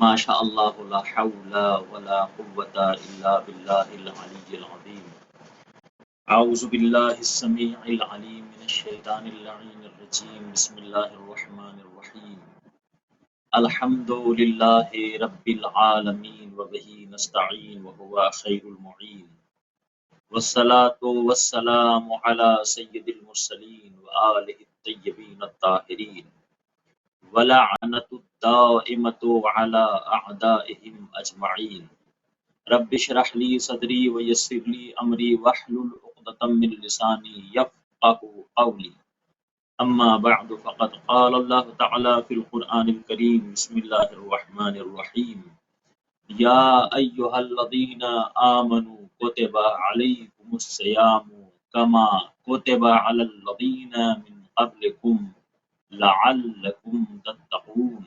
ماشاء اللہ لا حول ولا قوة الا باللہ العلی العظیم اعوذ باللہ السمیع العلیم من الشیطان اللعین الرجیم بسم اللہ الرحمن الرحیم الحمد للہ رب العالمین وبہ نستعین وهو خیر المعین والصلاة والسلام علی سید المرسلین وآلہ الطیبین الطاہرین ولعنت الدائمۃ علی اعدائهم اجمعین رب اشرح لي صدري ويسر لي امري واحلل عقدة من لساني يفقهوا قولي اما بعد فقد قال الله تعالى في القرآن الكريم بسم الله الرحمن الرحيم يا ايها الذين آمنوا كتب عليكم الصيام كما كتب على الذين من قبلكم لعلكم تتقون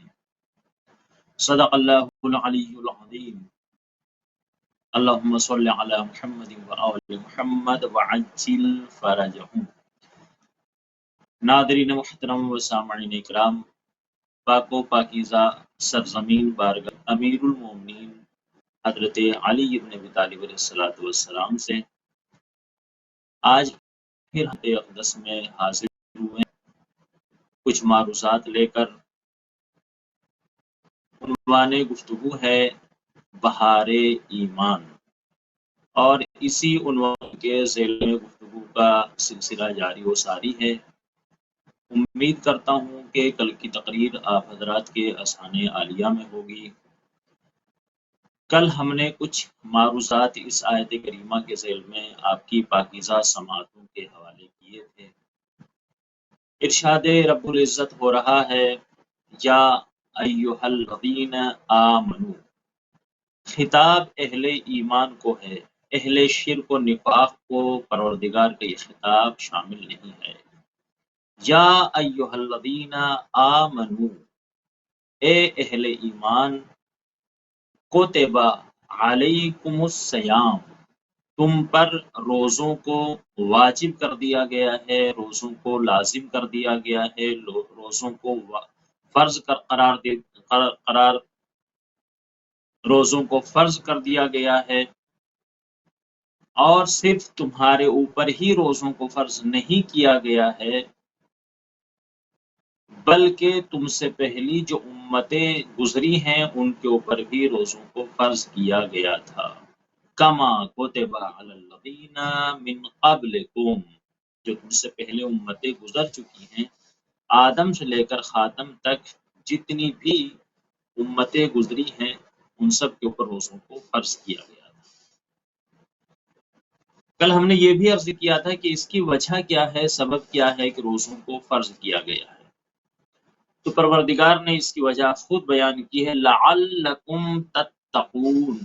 صدق الله العلي العظيم اللہم صل علی محمد وآل محمد وعجل فرجہم۔ ناظرین محترم و سامعین اکرام، پاک و پاکیزہ سرزمین بارگاہ امیر المومنین حضرت علی ابن ابی طالب علیہ السلام سے آج پھر اقدس میں حاضر ہوئے، کچھ معروضات لے کر۔ عنوان گفتگو ہے بہار ایمان، اور اسی عنوان کے ذیل میں گفتگو کا سلسلہ جاری و ساری ہے۔ امید کرتا ہوں کہ کل کی تقریر آپ حضرات کے اذہان عالیہ میں ہوگی۔ کل ہم نے کچھ معروضات اس آیت کریمہ کے ذیل میں آپ کی پاکیزہ سماعتوں کے حوالے کیے تھے۔ ارشاد رب العزت ہو رہا ہے یا ایھا الذین آمنو، خطاب اہل ایمان کو ہے، اہل شرک و نفاق کو پروردگار کا یہ خطاب شامل نہیں ہے۔ یا ایھا الذین آمنو، اے اہل ایمان، کتب علیکم الصیام، تم پر روزوں کو واجب کر دیا گیا ہے، روزوں کو لازم کر دیا گیا ہے، روزوں کو فرض روزوں کو فرض کر دیا گیا ہے۔ اور صرف تمہارے اوپر ہی روزوں کو فرض نہیں کیا گیا ہے، بلکہ تم سے پہلی جو امتیں گزری ہیں ان کے اوپر بھی روزوں کو فرض کیا گیا تھا۔ کما کتب علی الذین من قبلکم، جو تم سے پہلے امتیں گزر چکی ہیں، آدم سے لے کر خاتم تک جتنی بھی امتیں گزری ہیں ان سب کے اوپر روزوں کو فرض کیا گیا تھا۔ کل ہم نے یہ بھی عرض کیا تھا کہ اس کی وجہ کیا ہے، سبب کیا ہے کہ روزوں کو فرض کیا گیا ہے۔ تو پروردگار نے اس کی وجہ خود بیان کی ہے، لعلکم تتقون،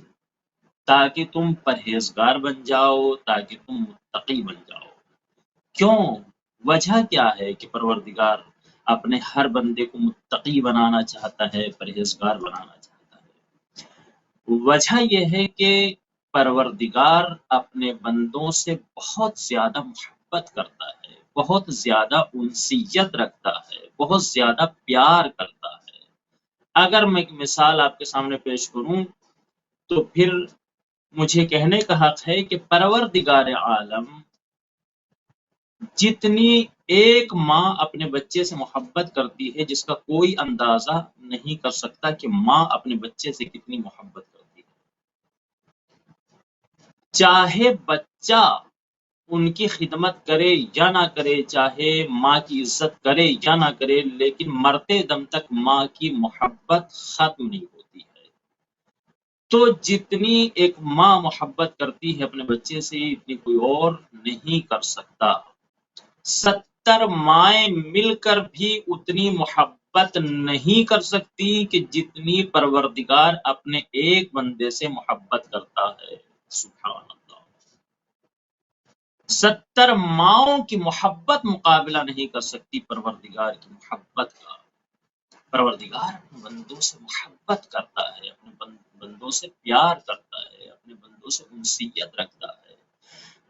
تاکہ تم پرہیزگار بن جاؤ، تاکہ تم متقی بن جاؤ۔ کیوں؟ وجہ کیا ہے کہ پروردگار اپنے ہر بندے کو متقی بنانا چاہتا ہے، پرہیزگار بنانا چاہتا ہے؟ وجہ یہ ہے کہ پروردگار اپنے بندوں سے بہت زیادہ محبت کرتا ہے، بہت زیادہ انسیت رکھتا ہے، بہت زیادہ پیار کرتا ہے۔ اگر میں ایک مثال آپ کے سامنے پیش کروں تو پھر مجھے کہنے کا حق ہے کہ پروردگار عالم جتنی ایک ماں اپنے بچے سے محبت کرتی ہے، جس کا کوئی اندازہ نہیں کر سکتا کہ ماں اپنے بچے سے کتنی محبت کرتی ہے۔ چاہے بچہ ان کی خدمت کرے یا نہ کرے، چاہے ماں کی عزت کرے یا نہ کرے، لیکن مرتے دم تک ماں کی محبت ختم نہیں ہوتی ہے۔ تو جتنی ایک ماں محبت کرتی ہے اپنے بچے سے، اتنی کوئی اور نہیں کر سکتا۔ 70 مائیں مل کر بھی اتنی محبت نہیں کر سکتی کہ جتنی پروردگار اپنے ایک بندے سے محبت کرتا ہے۔ سبحان اللہ، 70 ماؤں کی محبت مقابلہ نہیں کر سکتی پروردگار کی محبت کا۔ پروردگار اپنے بندوں سے محبت کرتا ہے، اپنے بندوں سے پیار کرتا ہے، اپنے بندوں سے انسیت رکھتا ہے۔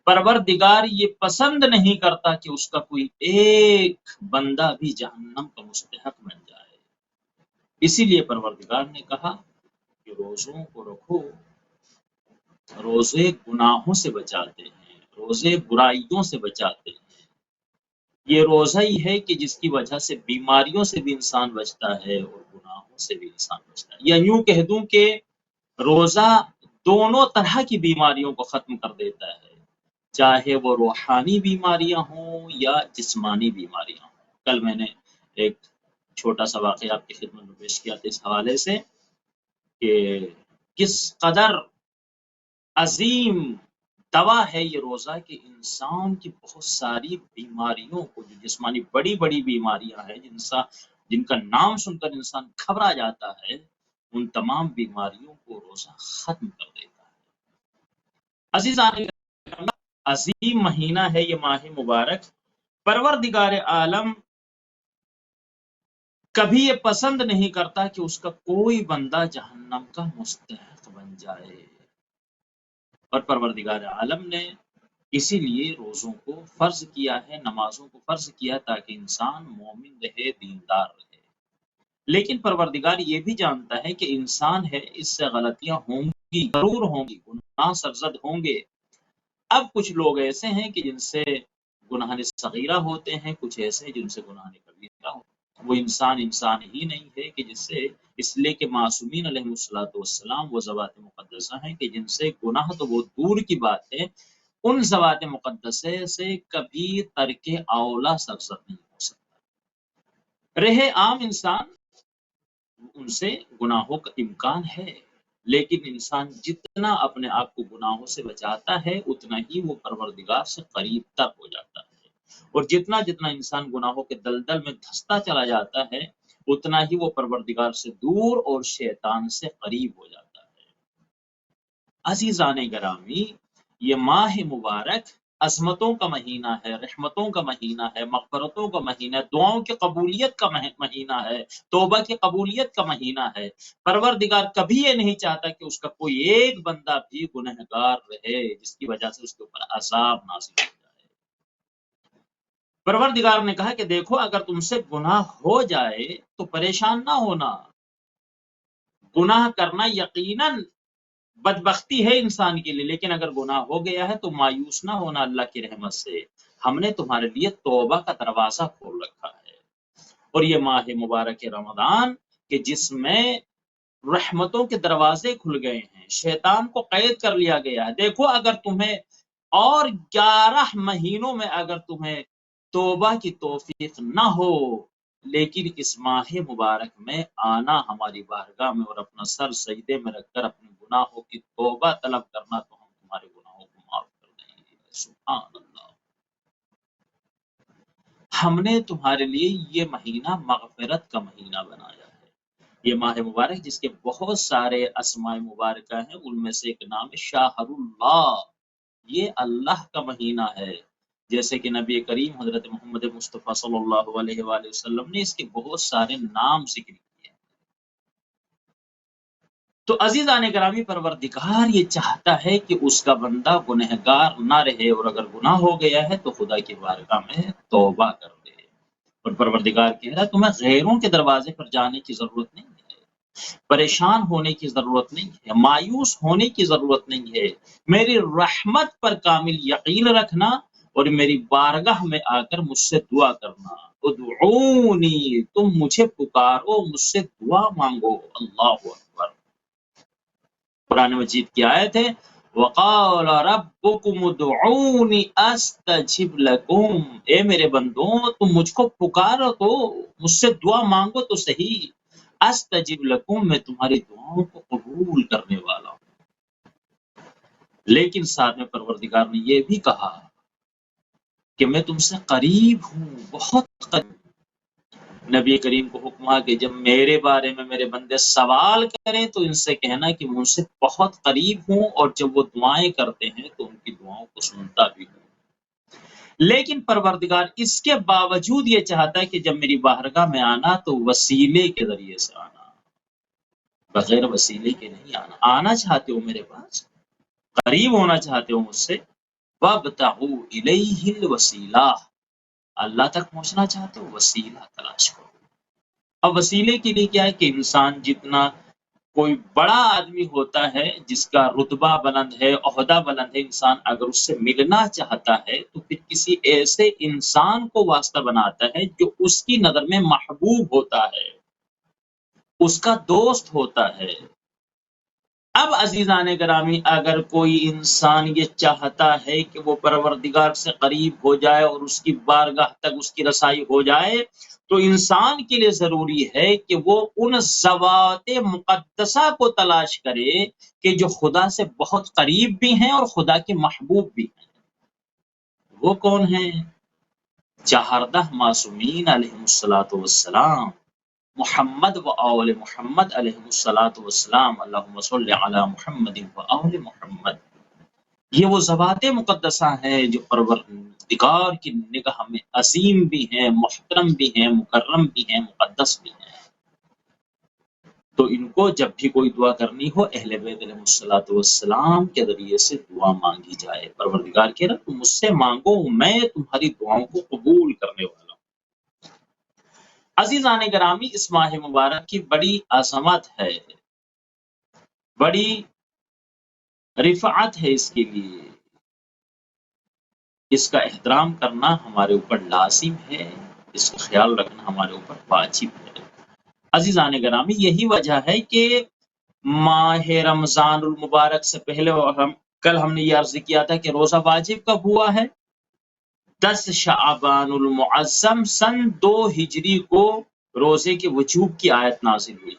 پروردگار یہ پسند نہیں کرتا کہ اس کا کوئی ایک بندہ بھی جہنم کا مستحق بن جائے۔ اسی لیے پروردگار نے کہا روزوں کو رکھو، روزے گناہوں سے بچاتے ہیں، روزے برائیوں سے بچاتے ہیں۔ یہ روزہ ہی ہے کہ جس کی وجہ سے بیماریوں سے بھی انسان بچتا ہے اور گناہوں سے بھی انسان بچتا ہے، یا یوں کہہ دوں کہ روزہ دونوں طرح کی بیماریوں کو ختم کر دیتا ہے، چاہے وہ روحانی بیماریاں ہوں یا جسمانی بیماریاں ہوں۔ کل میں نے ایک چھوٹا سا واقعہ آپ کی خدمت میں پیش کیا تھا اس حوالے سے کہ کس قدر عظیم دوا ہے یہ روزہ کہ انسان کی بہت ساری بیماریوں کو، جو جسمانی بڑی بڑی بیماریاں ہیں جن کا نام سن کر انسان گھبرا جاتا ہے، ان تمام بیماریوں کو روزہ ختم کر دیتا ہے۔ عزیزان، عظیم مہینہ ہے یہ ماہ مبارک۔ پروردگار عالم کبھی یہ پسند نہیں کرتا کہ اس کا کوئی بندہ جہنم کا مستحق بن جائے، اور پروردگار عالم نے اسی لیے روزوں کو فرض کیا ہے، نمازوں کو فرض کیا تاکہ انسان مومن رہے، دیندار رہے۔ لیکن پروردگار یہ بھی جانتا ہے کہ انسان ہے، اس سے غلطیاں ہوں گی، ضرور ہوں گی، گناہ سرزد ہوں گے۔ اب کچھ لوگ ایسے ہیں کہ جن سے گناہ صغیرہ ہوتے ہیں، کچھ ایسے جن سے گناہ کبیرہ ہوتے ہیں۔ وہ انسان ہی نہیں ہے کہ جس سے، اس لیے کہ معصومین علیہ السلام وہ ذوات مقدسہ ہیں کہ جن سے گناہ تو وہ دور کی بات ہے، ان ذوات مقدسے سے کبھی ترک اولا سرزد نہیں ہو سکتا۔ رہے عام انسان، ان سے گناہوں کا امکان ہے، لیکن انسان جتنا اپنے آپ کو گناہوں سے بچاتا ہے اتنا ہی وہ پروردگار سے قریب تر ہو جاتا ہے، اور جتنا جتنا انسان گناہوں کے دلدل میں دھستا چلا جاتا ہے اتنا ہی وہ پروردگار سے دور اور شیطان سے قریب ہو جاتا ہے۔ عزیزان گرامی، یہ ماہ مبارک عظمتوں کا مہینہ ہے، رحمتوں کا مہینہ ہے، مغفرتوں کا مہینہ ہے، دعاؤں کی قبولیت کا مہینہ ہے، توبہ کی قبولیت کا مہینہ ہے۔ پروردگار کبھی یہ نہیں چاہتا کہ اس کا کوئی ایک بندہ بھی گنہگار رہے جس کی وجہ سے اس کے اوپر عذاب نازل ہو جائے۔ پروردگار نے کہا کہ دیکھو، اگر تم سے گناہ ہو جائے تو پریشان نہ ہونا، گناہ کرنا یقیناً بدبختی ہے انسان کے لیے، لیکن اگر گناہ ہو گیا ہے تو مایوس نہ ہونا اللہ کی رحمت سے، ہم نے تمہارے لیے توبہ کا دروازہ کھول رکھا ہے۔ اور یہ ماہ مبارک رمضان کہ جس میں رحمتوں کے دروازے کھل گئے ہیں، شیطان کو قید کر لیا گیا ہے۔ دیکھو، اگر تمہیں اور 11 مہینوں میں اگر تمہیں توبہ کی توفیق نہ ہو، لیکن اس ماہ مبارک میں آنا ہماری بارگاہ میں اور اپنا سر سجدے میں رکھ کر اپنے گناہوں کی توبہ طلب کرنا، تو ہم تمہارے گناہوں کو معاف کر دیں گے۔ سبحان اللہ، ہم نے تمہارے لیے یہ مہینہ مغفرت کا مہینہ بنایا ہے۔ یہ ماہ مبارک جس کے بہت سارے اسماء مبارکہ ہیں، ان میں سے ایک نام ہے شاہر اللہ، یہ اللہ کا مہینہ ہے۔ جیسے کہ نبی کریم حضرت محمد مصطفیٰ صلی اللہ علیہ وآلہ وسلم نے اس کے بہت سارے نام ذکر کیے۔ تو عزیزان گرامی، پروردگار یہ چاہتا ہے کہ اس کا بندہ گنہگار نہ رہے، اور اگر گناہ ہو گیا ہے تو خدا کی بارگاہ میں توبہ کر دے۔ اور پروردگار کہہ رہا ہے تمہیں غیروں کے دروازے پر جانے کی ضرورت نہیں ہے، پریشان ہونے کی ضرورت نہیں ہے، مایوس ہونے کی ضرورت نہیں ہے۔ میری رحمت پر کامل یقین رکھنا اور میری بارگاہ میں آ کر مجھ سے دعا کرنا۔ ادعونی، تم مجھے پکارو، مجھ سے دعا مانگو۔ اللہ اکبر۔ قرآن مجید کی آیت ہے، وقال ربکم ادعونی استجب لکم، اے میرے بندوں تم مجھ کو پکارو تو، مجھ سے دعا مانگو تو صحیح، استجب لکم، میں تمہاری دعاؤں کو قبول کرنے والا ہوں۔ لیکن ساتھ میں پروردگار نے یہ بھی کہا کہ میں تم سے قریب ہوں، بہت قریب۔ نبی کریم کو حکم ہے کہ جب میرے بارے میں میرے بندے سوال کریں تو ان سے کہنا کہ میں ان سے بہت قریب ہوں، اور جب وہ دعائیں کرتے ہیں تو ان کی دعاؤں کو سنتا بھی ہوں۔ لیکن پروردگار اس کے باوجود یہ چاہتا ہے کہ جب میری بارگاہ میں آنا تو وسیلے کے ذریعے سے آنا، بغیر وسیلے کے نہیں آنا۔ آنا چاہتے ہو میرے پاس، قریب ہونا چاہتے ہو مجھ سے، وَابْتَغُوا إِلَيْهِ الْوَسِيلَةَ، اللہ تک پہنچنا چاہتے ہو، وسیلہ تلاش کرو۔ اب وسیلے کے لیے کیا ہے کہ انسان جتنا کوئی بڑا آدمی ہوتا ہے جس کا رتبہ بلند ہے، عہدہ بلند ہے، انسان اگر اس سے ملنا چاہتا ہے تو پھر کسی ایسے انسان کو واسطہ بناتا ہے جو اس کی نظر میں محبوب ہوتا ہے، اس کا دوست ہوتا ہے۔ اب عزیزان گرامی، اگر کوئی انسان یہ چاہتا ہے کہ وہ پروردگار سے قریب ہو جائے اور اس کی بارگاہ تک اس کی رسائی ہو جائے، تو انسان کے لیے ضروری ہے کہ وہ ان ذوات مقدسہ کو تلاش کرے کہ جو خدا سے بہت قریب بھی ہیں اور خدا کے محبوب بھی ہیں۔ وہ کون ہیں؟ 14 معصومین علیہم السلام، محمد و آل محمد علیہم السلام، اللہم صلی علی محمد و آل محمد۔ یہ وہ ذوات مقدسہ ہیں جو پروردگار کی نگاہ میں عظیم بھی ہیں، محترم بھی ہیں، مکرم بھی ہیں، مقدس بھی ہیں۔ تو ان کو جب بھی کوئی دعا کرنی ہو اہل بیت علیہ السلام کے ذریعے سے دعا مانگی جائے۔ پروردگار کے رب تم مجھ سے مانگو، میں تمہاری دعاؤں کو قبول کرنے والا ہوں۔ عزیزان گرامی، اس ماہ مبارک کی بڑی عظمت ہے، بڑی رفعت ہے اس کے لیے، اس کا احترام کرنا ہمارے اوپر لازم ہے، اس کا خیال رکھنا ہمارے اوپر واجب ہے۔ عزیزان گرامی، یہی وجہ ہے کہ ماہ رمضان المبارک سے پہلے کل ہم نے یہ عرض کیا تھا کہ روزہ واجب کب ہوا ہے؟ 10 شعبان المعظم سن 2 ہجری کو روزے کے وجوب کی آیت نازل ہوئی،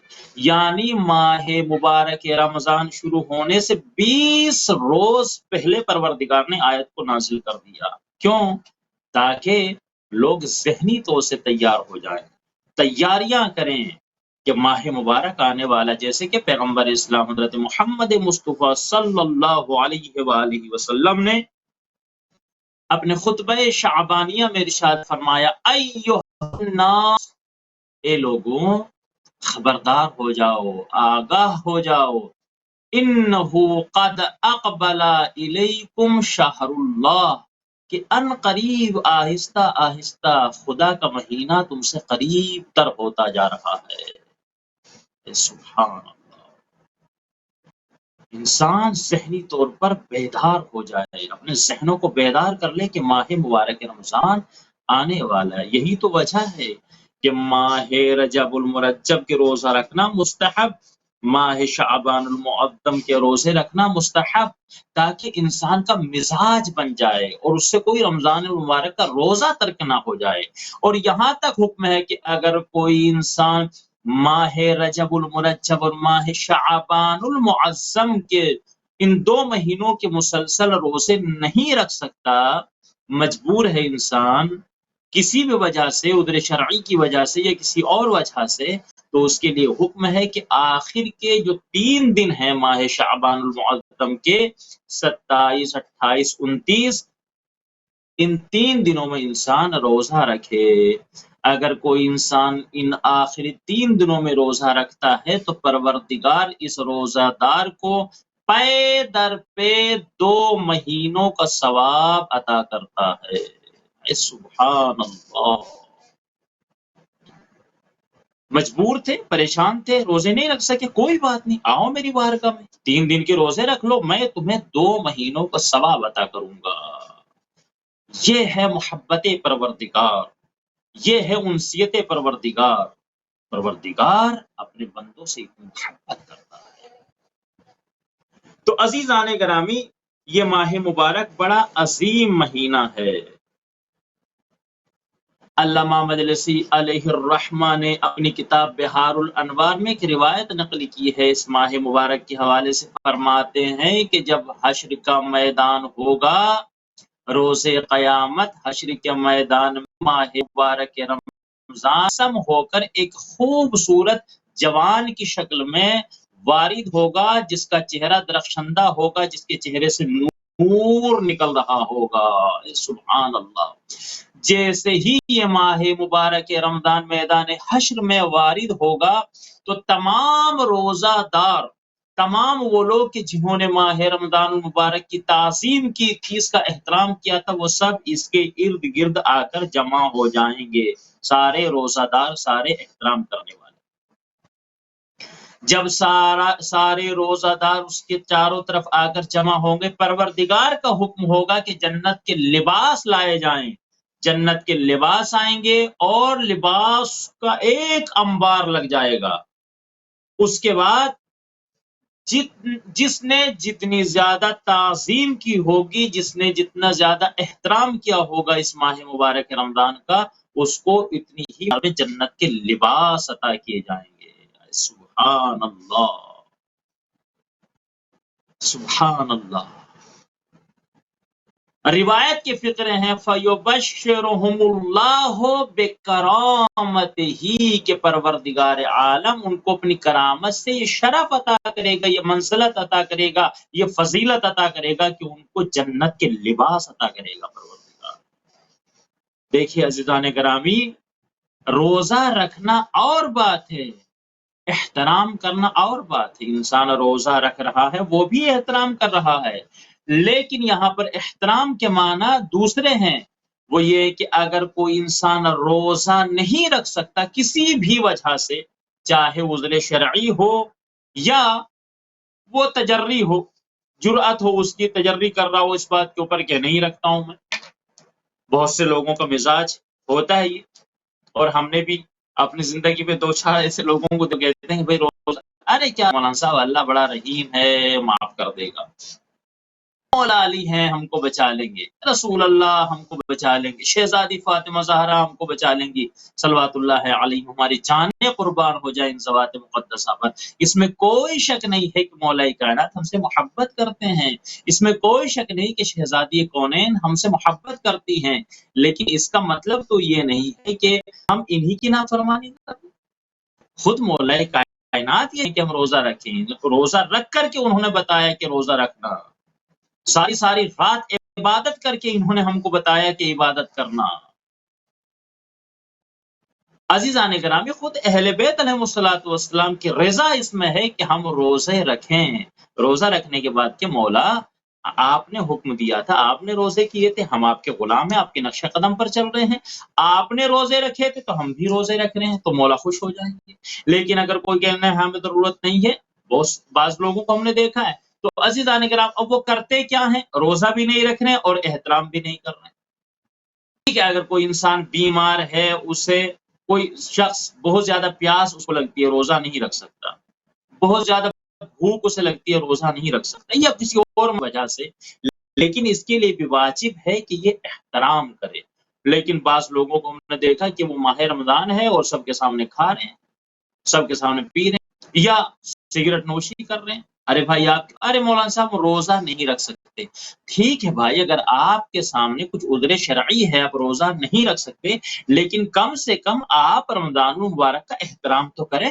یعنی ماہ مبارک رمضان شروع ہونے سے 20 روز پہلے پروردگار نے آیت کو نازل کر دیا۔ کیوں؟ تاکہ لوگ ذہنی طور سے تیار ہو جائیں، تیاریاں کریں کہ ماہ مبارک آنے والا، جیسے کہ پیغمبر اسلام حضرت محمد مصطفیٰ صلی اللہ علیہ وآلہ وسلم نے اپنے خطبہ شعبانیہ میں ارشاد فرمایا، ایھا الناس، اے لوگوں خبردار ہو جاؤ، آگاہ ہو جاؤ، انہ قد اقبل الیکم شہر اللہ، کہ ان قریب آہستہ آہستہ خدا کا مہینہ تم سے قریب تر ہوتا جا رہا ہے۔ سبحان اللہ، انسان ذہنی طور پر بیدار ہو جائے، اپنے ذہنوں کو بیدار کر لے کہ ماہ مبارک رمضان آنے والا ہے۔ یہی تو وجہ ہے کہ ماہ رجب المرجب کے روزہ رکھنا مستحب، ماہ شعبان المعظم کے روزے رکھنا مستحب، تاکہ انسان کا مزاج بن جائے اور اس سے کوئی رمضان المبارک کا روزہ ترک نہ ہو جائے۔ اور یہاں تک حکم ہے کہ اگر کوئی انسان ماہ رجب المرجب اور ماہ شعبان المعظم کے ان 2 مہینوں کے مسلسل روزے نہیں رکھ سکتا، مجبور ہے انسان کسی بھی وجہ سے، عذر شرعی کی وجہ سے یا کسی اور وجہ سے، تو اس کے لیے حکم ہے کہ آخر کے جو 3 دن ہیں ماہ شعبان المعظم کے، 27، 28، 29، ان 3 دنوں میں انسان روزہ رکھے۔ اگر کوئی انسان ان آخری 3 دنوں میں روزہ رکھتا ہے تو پروردگار اس روزہ دار کو پے در پے 2 مہینوں کا ثواب عطا کرتا ہے۔ سبحان اللہ، مجبور تھے، پریشان تھے، روزے نہیں رکھ سکے، کوئی بات نہیں، آؤ میری بارگاہ میں، 3 دن کے روزے رکھ لو، میں تمہیں 2 مہینوں کا ثواب عطا کروں گا۔ یہ ہے محبت پروردگار، یہ ہے انسیت پروردگار۔ پروردگار اپنے بندوں سے اتنی محبت کرتا ہے۔ تو عزیزان گرامی، یہ ماہ مبارک بڑا عظیم مہینہ ہے۔ علامہ مجلسی علیہ الرحمہ نے اپنی کتاب بہار الانوار میں ایک روایت نقل کی ہے اس ماہ مبارک کے حوالے سے، فرماتے ہیں کہ جب حشر کا میدان ہوگا، روز قیامت حشر کے میدان میں ماہ مبارک رمضان سم ہو کر ایک خوبصورت جوان کی شکل میں وارد ہوگا، جس کا چہرہ درخشندہ ہوگا، جس کے چہرے سے نور نکل رہا ہوگا۔ سبحان اللہ، جیسے ہی یہ ماہ مبارک رمضان میدان حشر میں وارد ہوگا تو تمام روزہ دار، تمام وہ لوگ کہ جنہوں نے ماہ رمضان المبارک کی تعظیم کی تھی، اس کا احترام کیا تھا، وہ سب اس کے ارد گرد آ کر جمع ہو جائیں گے، سارے روزہ دار، سارے احترام کرنے والے۔ جب سارے روزہ دار اس کے چاروں طرف آ کر جمع ہوں گے، پروردگار کا حکم ہوگا کہ جنت کے لباس لائے جائیں، جنت کے لباس آئیں گے اور لباس کا ایک انبار لگ جائے گا۔ اس کے بعد جس نے جتنی زیادہ تعظیم کی ہوگی، جس نے جتنا زیادہ احترام کیا ہوگا اس ماہ مبارک رمضان کا، اس کو اتنی ہی جنت کے لباس عطا کیے جائیں گے۔ سبحان اللہ، سبحان اللہ۔ روایت کے فقرے ہیں فَيُبَشِّرُهُمُ اللَّهُ بِكَرَامَتِهِ کہ پروردگار عالم ان کو اپنی کرامت سے یہ شرف عطا کرے گا، یہ منزلت عطا کرے گا، یہ فضیلت عطا کرے گا کہ ان کو جنت کے لباس عطا کرے گا پروردگار۔ دیکھیے عزیزان گرامی، روزہ رکھنا اور بات ہے، احترام کرنا اور بات ہے۔ انسان روزہ رکھ رہا ہے، وہ بھی احترام کر رہا ہے، لیکن یہاں پر احترام کے معنی دوسرے ہیں۔ وہ یہ کہ اگر کوئی انسان روزہ نہیں رکھ سکتا کسی بھی وجہ سے، چاہے عذر شرعی ہو یا وہ تجری ہو، جرأت ہو اس کی، تجری کر رہا ہو اس بات کے اوپر کہ نہیں رکھتا ہوں میں، بہت سے لوگوں کا مزاج ہوتا ہے یہ، اور ہم نے بھی اپنی زندگی میں دو چار ایسے لوگوں کو تو کہتے ہیں کہ بھائی روزہ، ارے کیا مولانا صاحب، اللہ بڑا رحیم ہے، معاف کر دے گا، مولا علی ہیں ہم کو بچا لیں گے، رسول اللہ ہم کو بچا لیں گے، شہزادی فاطمہ زہرا ہم کو بچا لیں گی، صلوات اللہ علیہ، ہماری جانیں قربان ہو جائیں ان ذوات مقدسہ پر۔ اس میں کوئی شک نہیں ہے کہ مولا کائنات ہم سے محبت کرتے ہیں، اس میں کوئی شک نہیں کہ شہزادی کونین ہم سے محبت کرتی ہیں، لیکن اس کا مطلب تو یہ نہیں ہے کہ ہم انہی کی نافرمانی کریں۔ خود مولا کائنات یہ کہ ہم روزہ رکھیں، روزہ رکھ کر کے انہوں نے بتایا کہ روزہ رکھنا، ساری رات عبادت کر کے انہوں نے ہم کو بتایا کہ عبادت کرنا۔ عزیزان گرامی، خود اہل بیت علیہ الصلوۃ والسلام کی رضا اس میں ہے کہ ہم روزے رکھیں۔ روزہ رکھنے کے بعد کہ مولا آپ نے حکم دیا تھا، آپ نے روزے کیے تھے، ہم آپ کے غلام ہیں، آپ کے نقش قدم پر چل رہے ہیں، آپ نے روزے رکھے تھے تو ہم بھی روزے رکھ رہے ہیں، تو مولا خوش ہو جائیں گے۔ لیکن اگر کوئی کہنا ہے ہمیں ضرورت نہیں ہے، بعض لوگوں کو ہم نے دیکھا ہے، تو عزیزان کرام اب وہ کرتے کیا ہیں؟ روزہ بھی نہیں رکھ رہے ہیں اور احترام بھی نہیں کر رہے ہیں۔ ٹھیک ہے، اگر کوئی انسان بیمار ہے، اسے کوئی شخص بہت زیادہ پیاس اس کو لگتی ہے، روزہ نہیں رکھ سکتا، بہت زیادہ بھوک اسے لگتی ہے، روزہ نہیں رکھ سکتا، یا کسی اور وجہ سے، لیکن اس کے لیے بھی واجب ہے کہ یہ احترام کرے۔ لیکن بعض لوگوں کو ہم نے دیکھا کہ وہ ماہ رمضان ہے اور سب کے سامنے کھا رہے ہیں، سب کے سامنے پی رہے ہیں، یا سگریٹ نوشی کر رہے ہیں۔ ارے بھائی ارے مولانا صاحب روزہ نہیں رکھ سکتے، ٹھیک ہے بھائی، اگر آپ کے سامنے کچھ عذر شرعی ہے، آپ روزہ نہیں رکھ سکتے، لیکن کم سے کم آپ رمضان المبارک کا احترام تو کریں۔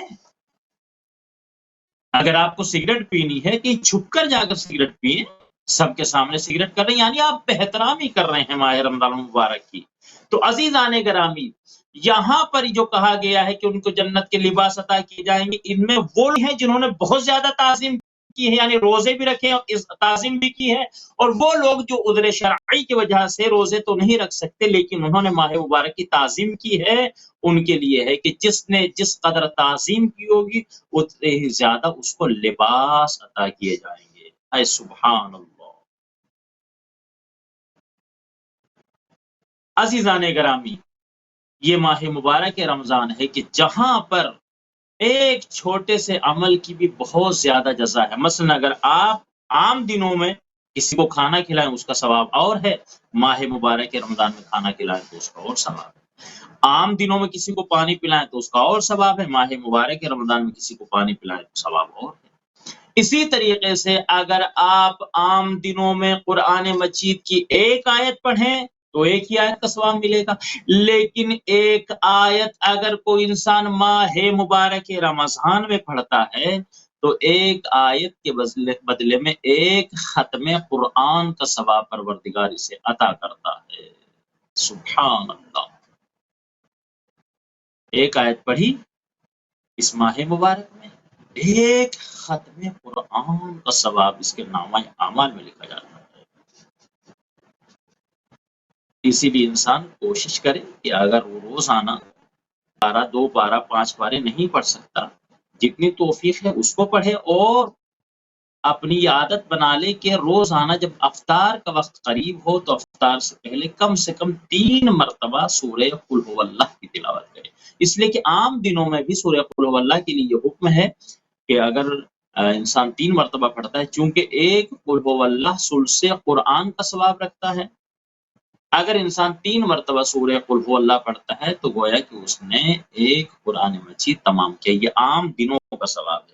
اگر آپ کو سگریٹ پینی ہے کہ چھپ کر جا کر سگریٹ پئیں، سب کے سامنے سگریٹ کر رہے ہیں، یعنی آپ احترامی کر رہے ہیں ماہ رمضان المبارک کی۔ تو عزیزان گرامی، یہاں پر جو کہا گیا ہے کہ ان کو جنت کے لباس عطا کیے جائیں گے، ان میں وہ ہیں جنہوں نے بہت زیادہ تعظیم کی ہے، یعنی روزے بھی رکھے اور تعظیم بھی کی ہے، اور وہ لوگ جو عذر شرعی کی وجہ سے روزے تو نہیں رکھ سکتے لیکن انہوں نے ماہ مبارک کی تعظیم کی ہے، ان کے لیے ہے کہ جس نے جس قدر تعظیم کی ہوگی اتنے ہی زیادہ اس کو لباس عطا کیے جائیں گے۔ اے سبحان اللہ۔ عزیزان گرامی، یہ ماہ مبارک رمضان ہے کہ جہاں پر ایک چھوٹے سے عمل کی بھی بہت زیادہ جزا ہے۔ مثلا اگر آپ عام دنوں میں کسی کو کھانا کھلائیں اس کا ثواب اور ہے، ماہ مبارک رمضان میں کھانا کھلائیں تو اس کا اور ثواب ہے۔ عام دنوں میں کسی کو پانی پلائیں تو اس کا اور ثواب ہے، ماہ مبارک رمضان میں کسی کو پانی پلائیں تو ثواب اور ہے۔ اسی طریقے سے اگر آپ عام دنوں میں قرآن مجید کی ایک آیت پڑھیں تو ایک ہی آیت کا ثواب ملے گا، لیکن ایک آیت اگر کوئی انسان ماہ مبارک رمضان میں پڑھتا ہے تو ایک آیت کے بدلے میں ایک ختم قرآن کا ثواب پروردگار اسے عطا کرتا ہے۔ سبحان اللہ۔ ایک آیت پڑھی اس ماہ مبارک میں، ایک ختم قرآن کا ثواب اس کے نامہ اعمال میں لکھا جاتا ہے۔ اسی لیے انسان کوشش کرے کہ اگر وہ روزانہ 12 2 12 5 پارے نہیں پڑھ سکتا جتنی توفیق ہے اس کو پڑھے، اور اپنی یہ عادت بنا لے کہ روزانہ جب افطار کا وقت قریب ہو تو افطار سے کم 3 مرتبہ سورہ قل هو اللہ کی تلاوت کرے۔ اس لیے کہ عام دنوں میں بھی سورہ قل هو اللہ کے لیے یہ حکم ہے کہ اگر انسان 3 مرتبہ پڑھتا ہے، چونکہ ایک قل هو اللہ ثلث قرآن کا ثواب رکھتا ہے، اگر انسان 3 مرتبہ سورہ قل هو اللہ پڑھتا ہے تو گویا کہ اس نے ایک قرآن مجید تمام کیا۔ یہ عام دنوں کا ثواب ہے،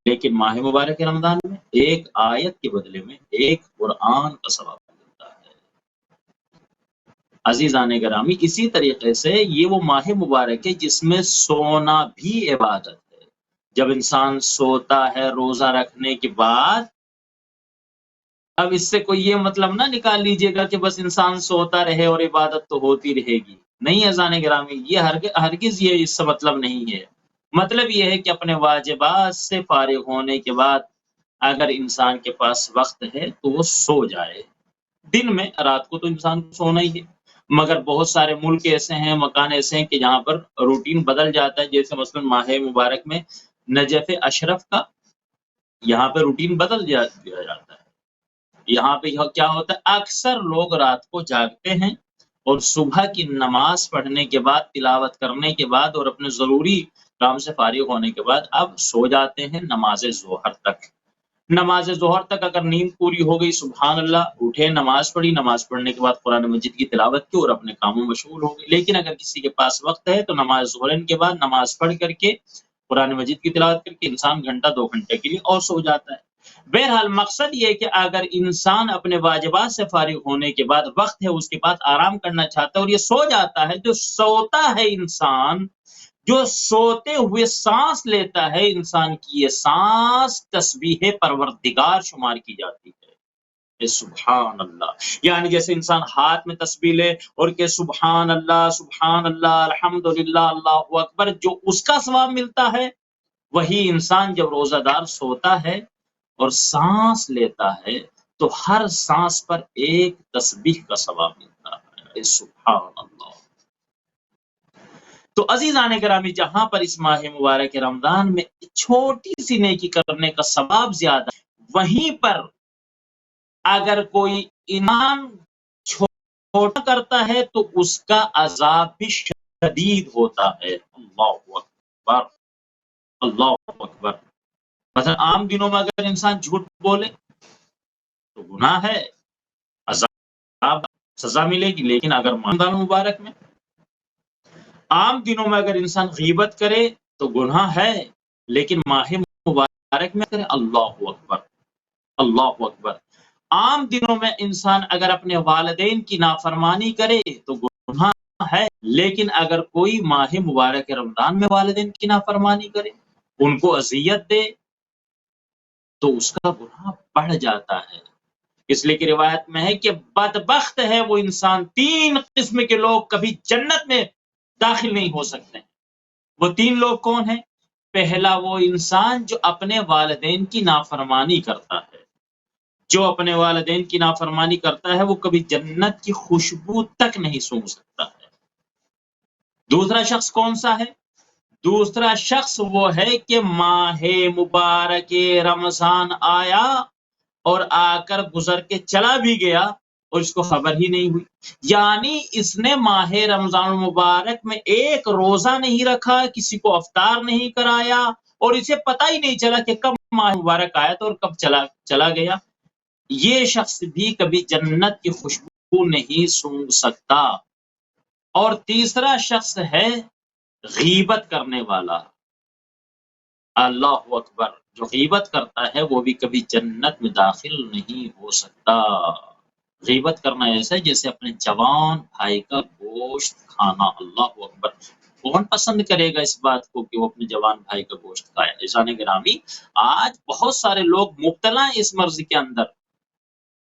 لیکن ماہ مبارک رمضان میں ایک آیت کے بدلے میں ایک قرآن کا ثواب ملتا ہے۔ عزیزان گرامی، اسی طریقے سے یہ وہ ماہ مبارک ہے جس میں سونا بھی عبادت ہے۔ جب انسان سوتا ہے روزہ رکھنے کے بعد، اب اس سے کوئی یہ مطلب نہ نکال لیجئے گا کہ بس انسان سوتا رہے اور عبادت تو ہوتی رہے گی، نہیں عزیزان گرامی، یہ ہرگز یہ اس سے مطلب نہیں ہے۔ مطلب یہ ہے کہ اپنے واجبات سے فارغ ہونے کے بعد اگر انسان کے پاس وقت ہے تو وہ سو جائے۔ دن میں، رات کو تو انسان کو سونا ہی ہے، مگر بہت سارے ملک ایسے ہیں، مکان ایسے ہیں کہ جہاں پر روٹین بدل جاتا ہے، جیسے مثلا ماہ مبارک میں نجف اشرف کا یہاں پہ روٹین بدل دیا جاتا ہے۔ یہاں پہ کیا ہوتا ہے، اکثر لوگ رات کو جاگتے ہیں اور صبح کی نماز پڑھنے کے بعد، تلاوت کرنے کے بعد اور اپنے ضروری کام سے فارغ ہونے کے بعد اب سو جاتے ہیں نماز ظہر تک۔ نماز ظہر تک اگر نیند پوری ہو گئی، سبحان اللہ، اٹھے، نماز پڑھی، نماز پڑھنے کے بعد قرآن مجید کی تلاوت کی اور اپنے کاموں میں مشغول ہو گئے۔ لیکن اگر کسی کے پاس وقت ہے تو نماز ظہر کے بعد نماز پڑھ کر کے قرآن مجید کی تلاوت کر کے انسان گھنٹہ 2 گھنٹے کے لیے اور سو جاتا ہے۔ بہرحال مقصد یہ ہے کہ اگر انسان اپنے واجبات سے فارغ ہونے کے بعد وقت ہے، اس کے بعد آرام کرنا چاہتا ہے اور یہ سو جاتا ہے، جو سوتا ہے انسان، جو سوتے ہوئے سانس لیتا ہے انسان کی، یہ سانس تسبیح پروردگار شمار کی جاتی ہے۔ سبحان اللہ، یعنی جیسے انسان ہاتھ میں تسبیح لے اور کہ سبحان اللہ الحمدللہ اللہ اکبر، جو اس کا ثواب ملتا ہے، وہی انسان جب روزہ دار سوتا ہے اور سانس لیتا ہے تو ہر سانس پر ایک تسبیح کا ثواب ملتا ہے۔ سبحان اللہ۔ تو عزیزان گرامی، جہاں پر اس ماہ مبارک رمضان میں چھوٹی سی نیکی کرنے کا ثواب زیادہ ہے، وہیں پر اگر کوئی ایمان چھوٹا کرتا ہے تو اس کا عذاب بھی شدید ہوتا ہے۔ اللہ اکبر، اللہ اکبر۔ مثلا عام دنوں میں اگر انسان جھوٹ بولے تو گناہ ہے، عذاب، سزا ملے گی، لیکن اگر رمضان مبارک میں، عام دنوں میں اگر انسان غیبت کرے تو گناہ ہے، لیکن ماہ مبارک میں کرے، اللہ اکبر، اللہ اکبر۔ عام دنوں میں انسان اگر اپنے والدین کی نافرمانی کرے تو گناہ ہے، لیکن اگر کوئی ماہ مبارک رمضان میں والدین کی نافرمانی کرے، ان کو اذیت دے، تو اس کا گناہ بڑھ جاتا ہے۔ اس لیے کہ روایت میں ہے کہ بدبخت ہے وہ انسان، 3 قسم کے لوگ کبھی جنت میں داخل نہیں ہو سکتے ہیں۔ وہ 3 لوگ کون ہیں؟ پہلا وہ انسان جو اپنے والدین کی نافرمانی کرتا ہے، جو اپنے والدین کی نافرمانی کرتا ہے وہ کبھی جنت کی خوشبو تک نہیں سونگھ سکتا ہے۔ دوسرا شخص کون سا ہے؟ دوسرا شخص وہ ہے کہ ماہ مبارک رمضان آیا اور آ کر گزر کے چلا بھی گیا اور اس کو خبر ہی نہیں ہوئی، یعنی اس نے ماہ رمضان مبارک میں ایک روزہ نہیں رکھا، کسی کو افطار نہیں کرایا، اور اسے پتہ ہی نہیں چلا کہ کب ماہ مبارک آیا تھا اور کب چلا گیا۔ یہ شخص بھی کبھی جنت کی خوشبو نہیں سونگھ سکتا۔ اور تیسرا شخص ہے غیبت کرنے والا، اللہ اکبر، جو غیبت کرتا ہے وہ بھی کبھی جنت میں داخل نہیں ہو سکتا۔ غیبت کرنا ایسا ہے جیسے اپنے جوان بھائی کا گوشت کھانا، اللہ اکبر۔ کون پسند کرے گا اس بات کو کہ وہ اپنے جوان بھائی کا گوشت کھائے؟ عزیزان گرامی، آج بہت سارے لوگ مبتلا ہیں اس مرض کے اندر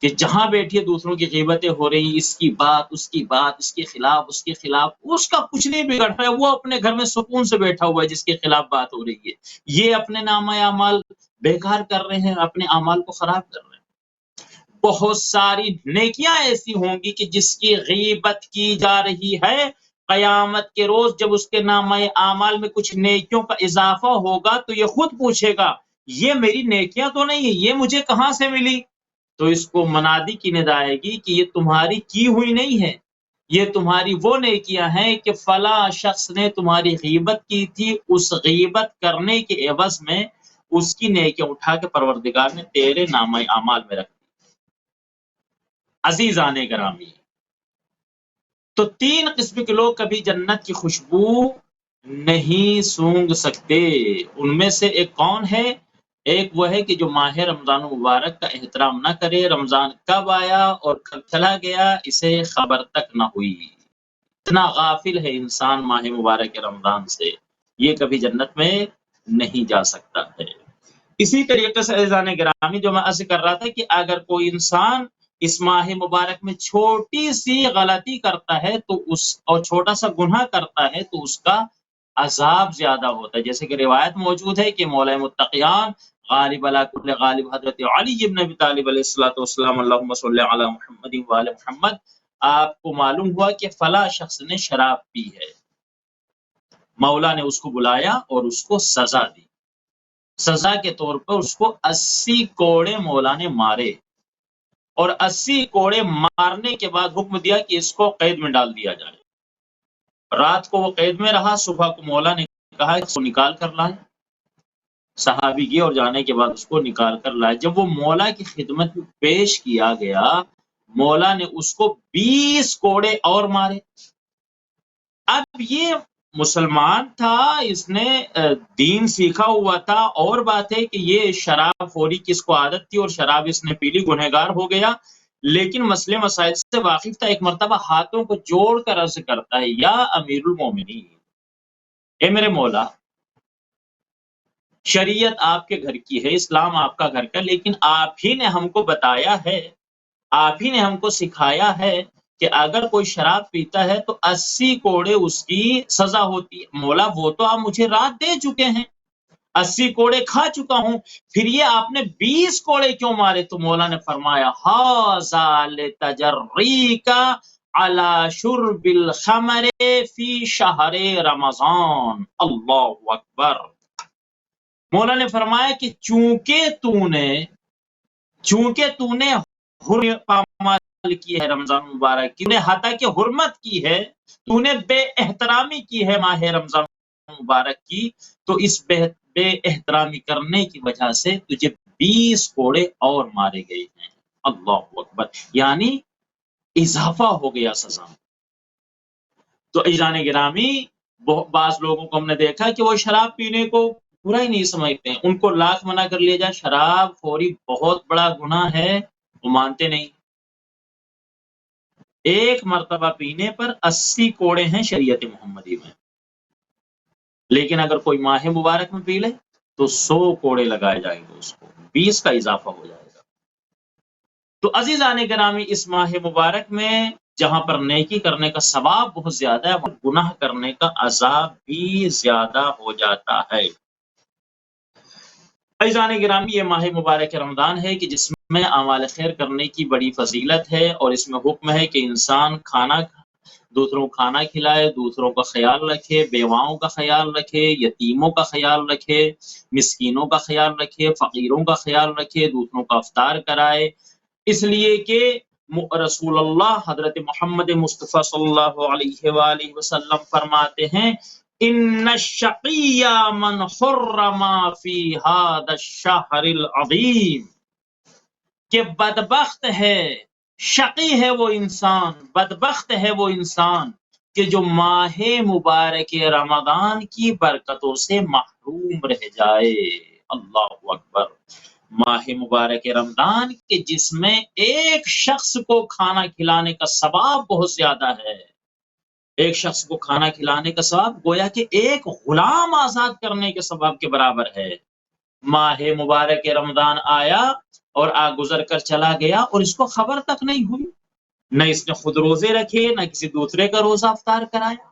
کہ جہاں بیٹھیے دوسروں کی غیبتیں ہو رہی، اس کی بات، اس کی بات، اس کے خلاف، اس کے خلاف، اس کا کچھ نہیں بگڑ رہا ہے، وہ اپنے گھر میں سکون سے بیٹھا ہوا ہے جس کے خلاف بات ہو رہی ہے۔ یہ اپنے نامہ اعمال بیکار کر رہے ہیں، اپنے اعمال کو خراب کر رہے ہیں۔ بہت ساری نیکیاں ایسی ہوں گی کہ جس کی غیبت کی جا رہی ہے، قیامت کے روز جب اس کے نامہ اعمال میں کچھ نیکیوں کا اضافہ ہوگا تو یہ خود پوچھے گا یہ میری نیکیاں تو نہیں ہے، یہ مجھے کہاں سے ملی؟ تو اس کو منادی کی ندا آئے گی کہ یہ تمہاری کی ہوئی نہیں ہے، یہ تمہاری وہ نیکیاں ہیں کہ فلاں شخص نے تمہاری غیبت کی تھی، اس غیبت کرنے کے عوض میں اس کی نیکیاں اٹھا کے پروردگار نے تیرے نامہ اعمال میں رکھ دی۔ عزیزان گرامی، تو 3 قسم کے لوگ کبھی جنت کی خوشبو نہیں سونگھ سکتے۔ ان میں سے ایک کون ہے؟ ایک وہ ہے کہ جو ماہ رمضان مبارک کا احترام نہ کرے، رمضان کب آیا اور کب چلا گیا اسے خبر تک نہ ہوئی، اتنا غافل ہے انسان ماہ مبارک رمضان سے، یہ کبھی جنت میں نہیں جا سکتا ہے۔ اسی طریقے سے عزیزان گرامی جو میں عرض کر رہا تھا کہ اگر کوئی انسان اس ماہ مبارک میں چھوٹی سی غلطی کرتا ہے تو اور چھوٹا سا گناہ کرتا ہے تو اس کا عذاب زیادہ ہوتا ہے، جیسے کہ روایت موجود ہے کہ مولا متقیان غالب علی کل غالب حضرت علی ابن ابی طالب علیہ الصلوۃ والسلام اللہم صلی علی محمد وعلی محمد، آپ کو معلوم ہوا کہ فلاں شخص نے شراب پی ہے، مولا نے اس کو بلایا اور اس کو سزا دی، سزا کے طور پر اس کو 80 کوڑے مولا نے مارے، اور 80 کوڑے مارنے کے بعد حکم دیا کہ اس کو قید میں ڈال دیا جائے۔ رات کو وہ قید میں رہا، صبح کو مولا نے کہا اس کو نکال کر لائے، صحابی گئے اور جانے کے بعد اس کو نکال کر لائے۔ جب وہ مولا کی خدمت میں پیش کیا گیا، مولا نے اس کو 20 کوڑے اور مارے۔ اب یہ مسلمان تھا، اس نے دین سیکھا ہوا تھا، اور بات ہے کہ یہ شراب خوری کی اس کو عادت تھی اور شراب اس نے پی لی، گنہگار ہو گیا، لیکن مسئلے مسائل سے واقف تھا۔ ایک مرتبہ ہاتھوں کو جوڑ کر عرض کرتا ہے یا امیر المومنین، اے میرے مولا، شریعت آپ کے گھر کی ہے، اسلام آپ کا گھر کا، لیکن آپ ہی نے ہم کو بتایا ہے، آپ ہی نے ہم کو سکھایا ہے کہ اگر کوئی شراب پیتا ہے تو 80 کوڑے اس کی سزا ہوتی ہے۔ مولا وہ تو آپ مجھے رات دے چکے ہیں، 80 کوڑے کھا چکا ہوں، پھر یہ آپ نے 20 کوڑے کیوں مارے؟ تو مولا نے فرمایا ھذا لتجریک علی شرب الخمر فی شہر رمضان۔ اللہ اکبر۔ مولا نے فرمایا کہ چونکہ تو نے پامال کی ہے رمضان مبارک کی، نے حتا کہ حرمت کی ہے، تو نے بے احترامی کی ہے ماہ رمضان مبارک کی، تو اس بے احترامی کرنے کی وجہ سے تجھے 20 کوڑے اور مارے گئے ہیں۔ اللہ اکبر، یعنی اضافہ ہو گیا سزا۔ تو ایزان گرامی، بعض لوگوں کو ہم نے دیکھا کہ وہ شراب پینے کو برا ہی نہیں سمجھتے ہیں، ان کو لاکھ منع کر لیا جائے شراب خوری بہت بڑا گناہ ہے، وہ مانتے نہیں۔ ایک مرتبہ پینے پر 80 کوڑے ہیں شریعت محمدی میں، لیکن اگر کوئی ماہ مبارک میں پی لے تو 100 کوڑے لگائے جائیں گے، اس کو 20 کا اضافہ ہو جائے گا۔ تو عزیزان گرامی، اس ماہ مبارک میں جہاں پر نیکی کرنے کا ثواب بہت زیادہ ہے، اور گناہ کرنے کا عذاب بھی زیادہ ہو جاتا ہے۔ عزیزان گرامی، یہ ماہ مبارک رمضان ہے کہ جس میں اعمال خیر کرنے کی بڑی فضیلت ہے، اور اس میں حکم ہے کہ انسان دوسروں کو کھانا کھلائے، دوسروں کا خیال رکھے، بیواؤں کا خیال رکھے، یتیموں کا خیال رکھے، مسکینوں کا خیال رکھے، فقیروں کا خیال رکھے، دوسروں کا افطار کرائے، اس لیے کہ رسول اللہ حضرت محمد مصطفیٰ صلی اللہ علیہ وآلہ وسلم فرماتے ہیں ان الشقی من حرم فی ھذا الشہر العظیم، کہ بدبخت ہے، شقی ہے وہ انسان، بدبخت ہے وہ انسان کہ جو ماہ مبارک رمضان کی برکتوں سے محروم رہ جائے۔ اللہ اکبر۔ ماہ مبارک رمضان کے جس میں ایک شخص کو کھانا کھلانے کا ثواب بہت زیادہ ہے، ایک شخص کو کھانا کھلانے کا ثواب گویا کہ ایک غلام آزاد کرنے کے ثواب کے برابر ہے۔ ماہ مبارک رمضان آیا اور گزر کر چلا گیا اور اس کو خبر تک نہیں ہوئی، نہ اس نے خود روزے رکھے، نہ کسی دوسرے کا روزہ افطار کرایا۔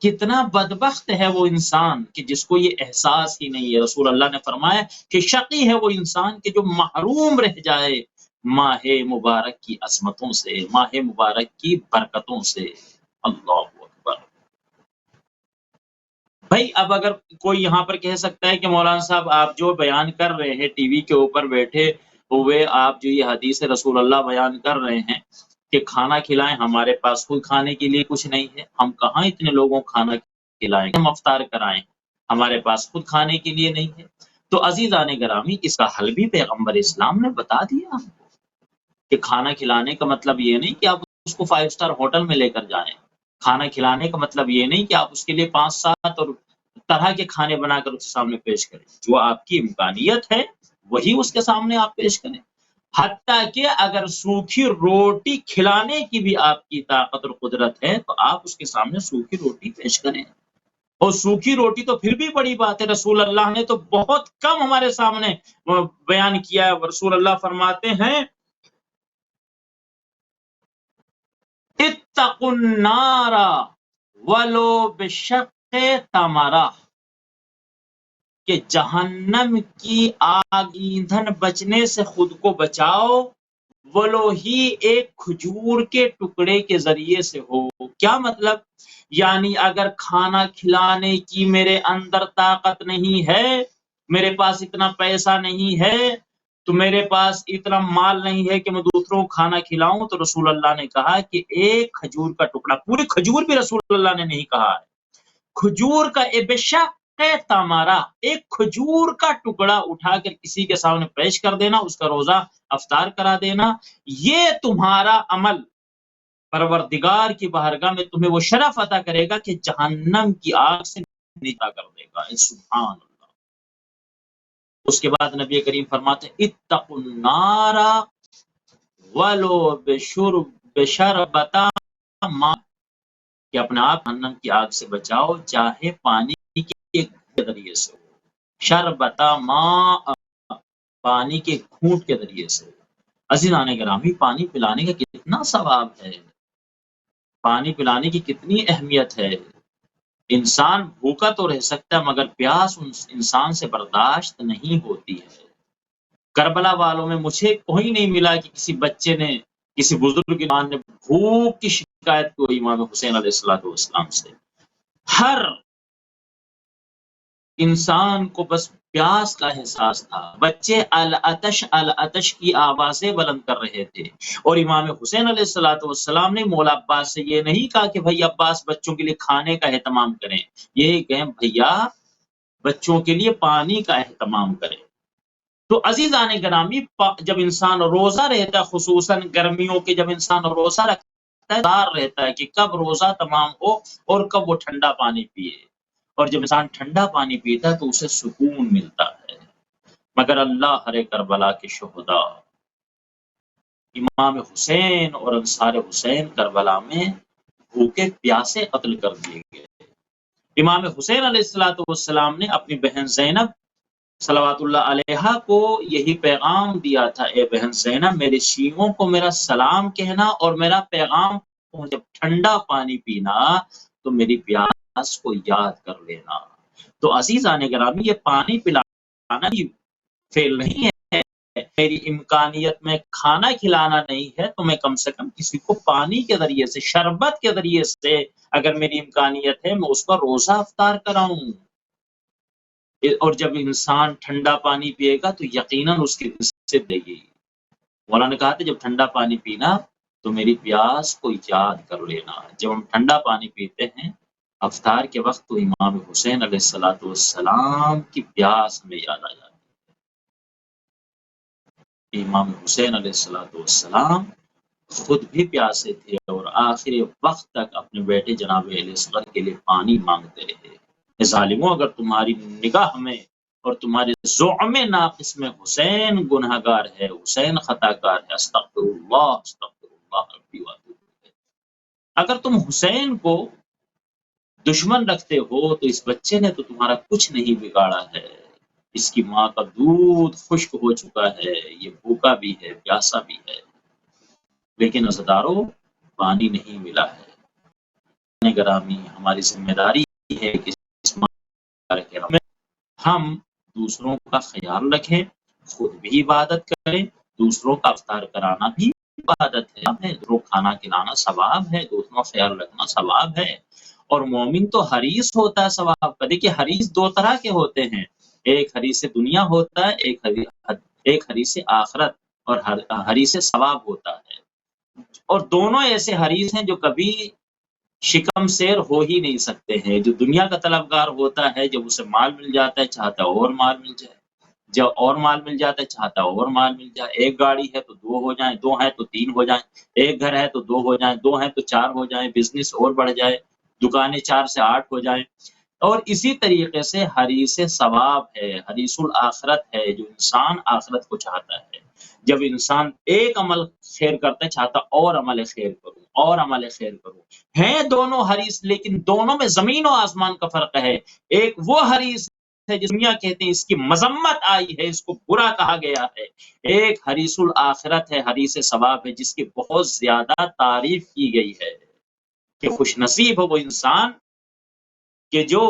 کتنا بدبخت ہے وہ انسان کہ جس کو یہ احساس ہی نہیں ہے۔ رسول اللہ نے فرمایا کہ شقی ہے وہ انسان کہ جو محروم رہ جائے ماہ مبارک کی عظمتوں سے، ماہ مبارک کی برکتوں سے۔ اللہ اکبر۔ بھائی اب اگر کوئی یہاں پر کہہ سکتا ہے کہ مولانا صاحب آپ جو بیان کر رہے ہیں ٹی وی کے اوپر بیٹھے ہوئے، آپ جو یہ حدیث رسول اللہ بیان کر رہے ہیں کہ کھانا کھلائیں، ہمارے پاس خود کھانے کے لیے کچھ نہیں ہے، ہم کہاں اتنے لوگوں کو کھانا کھلائیں، ہم افطار کرائیں، ہمارے پاس خود کھانے کے لیے نہیں ہے۔ تو عزیزان گرامی، اس کا حل بھی پیغمبر اسلام نے بتا دیا ہم کو کہ کھانا کھلانے کا مطلب یہ نہیں کہ آپ اس کو 5 اسٹار ہوٹل میں لے کر جائیں، کھانا کھلانے کا مطلب یہ نہیں کہ آپ اس کے لیے 5-7 اور طرح کے کھانے بنا کر اس کے سامنے پیش کریں، جو آپ کی امکانیت ہے وہی اس کے سامنے آپ پیش کریں۔ حتیٰ کہ اگر سوکھی روٹی کھلانے کی بھی آپ کی طاقت اور قدرت ہے تو آپ اس کے سامنے سوکھی روٹی پیش کریں، اور سوکھی روٹی تو پھر بھی بڑی بات ہے، رسول اللہ نے تو بہت کم ہمارے سامنے بیان کیا ہے۔ رسول اللہ فرماتے ہیں اتقوا النار ولو بشق تمرہ، کہ جہنم کی آگ ایندھن بچنے سے خود کو بچاؤ، ولو ہی ایک کھجور کے ٹکڑے کے ذریعے سے ہو۔ کیا مطلب؟ یعنی اگر کھانا کھلانے کی میرے اندر طاقت نہیں ہے، میرے پاس اتنا پیسہ نہیں ہے، تو میرے پاس اتنا مال نہیں ہے کہ میں دوسروں کو کھانا کھلاؤں، تو رسول اللہ نے کہا کہ ایک کھجور کا ٹکڑا، پوری کھجور بھی رسول اللہ نے نہیں کہا ہے، کھجور کا بشق تمرہ، ایک کھجور کا ٹکڑا اٹھا کر کسی کے سامنے پیش کر دینا، اس کا روزہ افطار کرا دینا، یہ تمہارا عمل پروردگار کی بارگاہ میں تمہیں وہ شرف عطا کرے گا کہ جہنم کی آگ سے نجات کر دے گا۔ سبحان اللہ۔ اس کے بعد نبی کریم فرماتے ہیں اتقوا النار ولو بشربۃ ماء، کہ اپنے آپ جہنم کی آگ سے بچاؤ چاہے پانی کے ذریعے سے ہو، شربۃ ماء، پانی کے گھونٹ کے ذریعے سے۔ عزیزان گرامی، پانی پلانے کا کتنا ثواب ہے، پانی پلانے کی کتنی اہمیت ہے۔ انسان بھوکا تو رہ سکتا ہے مگر پیاس انسان سے برداشت نہیں ہوتی ہے۔ کربلا والوں میں مجھے کوئی نہیں ملا کہ کسی بچے نے، کسی بزرگ انسان نے بھوک کی شکایت کی امام حسین علیہ السلام سے۔ ہر انسان کو بس پیاس کا احساس تھا، بچے العطش العطش کی آوازیں بلند کر رہے تھے، اور امام حسین علیہ السلام نے مولا عباس سے یہ نہیں کہا کہ بھائی عباس بچوں کے لیے کھانے کا اہتمام کریں، یہ کہیں بھیا بچوں کے لیے پانی کا اہتمام کریں۔ تو عزیزان گرامی، جب انسان روزہ رہتا ہے، خصوصاً گرمیوں کے جب انسان روزہ رکھتا ہے، دار رہتا ہے کہ کب روزہ تمام ہو اور کب وہ ٹھنڈا پانی پیے، اور جب انسان ٹھنڈا پانی پیتا ہے تو اسے سکون ملتا ہے۔ مگر اللہ ہر کربلا کے شہداء امام حسین اور انصار حسین کربلا میں بھوکے پیاسے قتل کر دیے گئے۔ امام حسین علیہ السلام نے اپنی بہن زینب صلوات اللہ علیہا کو یہی پیغام دیا تھا، اے بہن زینب، میرے شیعوں کو میرا سلام کہنا اور میرا پیغام، جب ٹھنڈا پانی پینا تو میری پیاس کو یاد کر لینا۔ تو عزیزان گرامی، یہ پانی پلانا بھی فیل نہیں ہے، میری امکانیت میں کھانا کھلانا نہیں ہے تو میں کم سے کم کسی کو پانی کے ذریعے سے، شربت کے ذریعے سے اگر میری امکانیت ہے میں اس کا روزہ افطار کراؤں۔ اور جب انسان ٹھنڈا پانی پیے گا تو یقیناً اس کی سے دے گی۔ مولانا نے کہا تھا جب ٹھنڈا پانی پینا تو میری پیاس کو یاد کر لینا۔ جب ہم ٹھنڈا پانی پیتے ہیں افطار کے وقت تو امام حسین علیہ السلام کی پیاس ہمیں یاد آ جاتی ہے۔ امام حسین علیہ السلام خود بھی پیاسے تھے اور آخر وقت تک اپنے بیٹے جناب علی اصغر کے لیے پانی مانگتے رہے۔ ظالموں، اگر تمہاری نگاہ میں اور تمہارے زعم ناقص میں حسین گنہگار ہے، حسین خطا کار ہے، استغفر اللہ ربی واتوب الیہ، اگر تم حسین کو دشمن رکھتے ہو تو اس بچے نے تو تمہارا کچھ نہیں بگاڑا ہے، اس کی ماں کا دودھ خشک ہو چکا ہے، یہ بھوکا بھی ہے، پیاسا بھی ہے، لیکن عزیزارو پانی نہیں ملا ہے۔ گرامی، ہماری ذمہ داری ہے کہ ہم دوسروں کا خیال رکھیں، خود بھی عبادت کریں، دوسروں کا افطار کرانا بھی عبادت ہے، دوسروں کھانا کھلانا ثواب ہے، دوسروں کا خیال رکھنا ثواب ہے، اور مومن تو حریص ہوتا ہے ثواب کا. دیکھیے حریص دو طرح کے ہوتے ہیں، ایک حریص دنیا ہوتا ہے، ایک حریص آخرت اور حریص ثواب ہوتا ہے. اور دونوں ایسے حریص ہیں جو کبھی شکم سیر ہو ہی نہیں سکتے ہیں. جو دنیا کا طلبگار ہوتا ہے، جب اسے مال مل جاتا ہے چاہتا ہے اور مال مل جائے، جب اور مال مل جاتا ہے چاہتا ہے اور مال مل جائے. ایک گاڑی ہے تو دو ہو جائیں، دو ہیں تو تین ہو جائیں، ایک گھر ہے تو دو ہو جائیں، دو ہیں تو چار ہو جائیں، بزنس اور بڑھ جائے، دکانیں 4 سے 8 ہو جائیں. اور اسی طریقے سے حریص ثواب ہے، حریص الآخرت ہے، جو انسان آخرت کو چاہتا ہے. جب انسان ایک عمل خیر کرتا ہے چاہتا اور عمل خیر کروں اور عمل خیر کروں. ہیں دونوں حریص، لیکن دونوں میں زمین و آسمان کا فرق ہے. ایک وہ حریص ہے جس دنیا کہتے ہیں اس کی مذمت آئی ہے، اس کو برا کہا گیا ہے. ایک حریص الآخرت ہے، حریص ثواب ہے، جس کی بہت زیادہ تعریف کی گئی ہے کہ خوش نصیب ہو وہ انسان کہ جو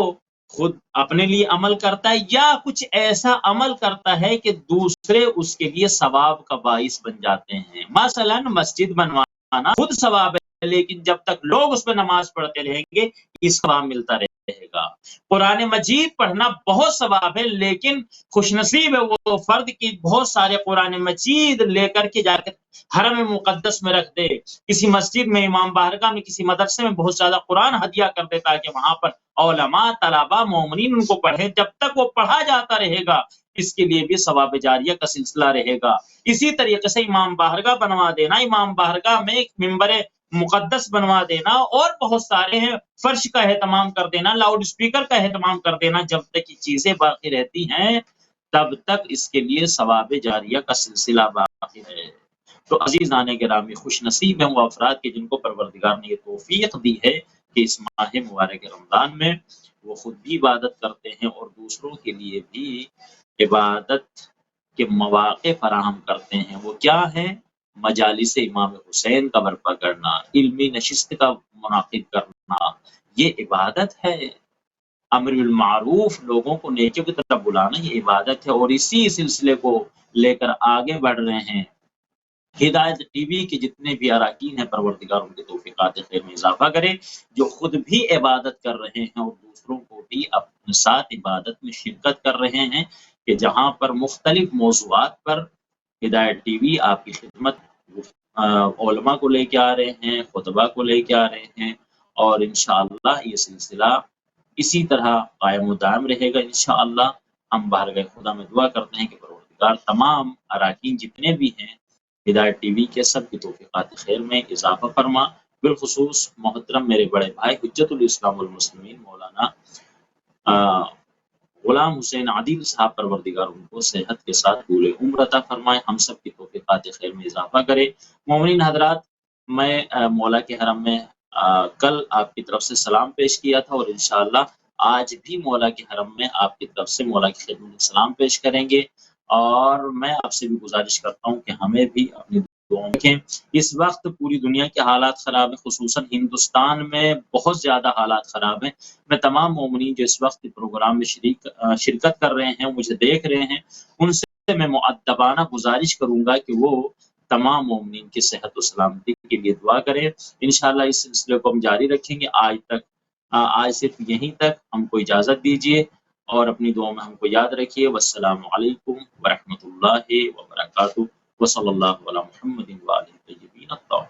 خود اپنے لیے عمل کرتا ہے یا کچھ ایسا عمل کرتا ہے کہ دوسرے اس کے لیے ثواب کا باعث بن جاتے ہیں. مثلا مسجد بنوانا خود ثواب ہے، لیکن جب تک لوگ اس پہ نماز پڑھتے رہیں گے اس ثواب ملتا رہے گا. قرآن مجید پڑھنا بہت ثواب ہے، لیکن خوش نصیب ہے وہ فرد کی بہت سارے قرآن مجید لے کر کے جا کر حرم مقدس میں رکھ دے، کسی مسجد میں، امام بارگاہ میں، کسی مدرسے میں بہت زیادہ قرآن ہدیہ کر دے تاکہ وہاں پر علماء، طلباء، مومنین ان کو پڑھیں. جب تک وہ پڑھا جاتا رہے گا اس کے لیے بھی ثواب جاریہ کا سلسلہ رہے گا. اسی طریقے سے امام بارگاہ بنوا دینا، امام بارگاہ میں ایک ممبر مقدس بنوا دینا، اور بہت سارے ہیں، فرش کا اہتمام کر دینا، لاؤڈ اسپیکر کا اہتمام کر دینا. جب تک یہ چیزیں باقی رہتی ہیں تب تک اس کے لیے ثواب جاریہ کا سلسلہ باقی ہے. تو عزیزان گرامی، خوش نصیب ہیں وہ افراد کے جن کو پروردگار نے یہ توفیق دی ہے کہ اس ماہ مبارک رمضان میں وہ خود بھی عبادت کرتے ہیں اور دوسروں کے لیے بھی عبادت کے مواقع فراہم کرتے ہیں. وہ کیا ہیں؟ مجالس امام حسین کا برپا کرنا، علمی نشست کا منعقد کرنا، یہ عبادت ہے. امر بالمعروف، لوگوں کو نیکیوں کی طرف بلانا، یہ عبادت ہے. اور اسی سلسلے کو لے کر آگے بڑھ رہے ہیں. ہدایت ٹی وی کے جتنے بھی اراکین ہیں پروردگار ان کے توفیقات خیر میں اضافہ کرے، جو خود بھی عبادت کر رہے ہیں اور دوسروں کو بھی اپنے ساتھ عبادت میں شرکت کر رہے ہیں، کہ جہاں پر مختلف موضوعات پر ہدایت ٹی وی آپ کی خدمت علماء کو لے کے آ رہے ہیں، خطبہ کو لے کے آ رہے ہیں. اور انشاءاللہ یہ سلسلہ اسی طرح قائم و دائم رہے گا انشاءاللہ. ہم بارگاہ خدا میں دعا کرتے ہیں کہ پروردگار تمام اراکین جتنے بھی ہیں ہدایت ٹی وی کے سب کی توفیقات خیر میں اضافہ فرما. بالخصوص محترم میرے بڑے بھائی حجت الاسلام والمسلمین مولانا غلام حسین عادل صاحب، پروردگار ان کو صحت کے ساتھ طول عمر عطا فرمائے، ہم سب کی توفیقات خیر میں اضافہ کرے. مومنین حضرات، میں مولا کے حرم میں کل آپ کی طرف سے سلام پیش کیا تھا، اور انشاءاللہ آج بھی مولا کے حرم میں آپ کی طرف سے مولا کی خدمت میں سلام پیش کریں گے. اور میں آپ سے بھی گزارش کرتا ہوں کہ ہمیں بھی اپنی دعاؤں میں رکھیں. اس وقت پوری دنیا کے حالات خراب ہیں، خصوصاً ہندوستان میں بہت زیادہ حالات خراب ہیں. میں تمام مومنین جو اس وقت پروگرام میں شرکت کر رہے ہیں، مجھے دیکھ رہے ہیں، ان سے میں مؤدبانہ گزارش کروں گا کہ وہ تمام مومنین کی صحت و سلامتی کے لیے دعا کریں. انشاءاللہ اس سلسلے کو ہم جاری رکھیں گے. آج صرف یہیں تک ہم کو اجازت دیجیے، اور اپنی دعاؤں میں ہم کو یاد رکھیے. والسلام علیکم ورحمۃ اللہ وبرکاتہ، وصلی اللہ علی محمد وآلہ الطیبین الطاہرین.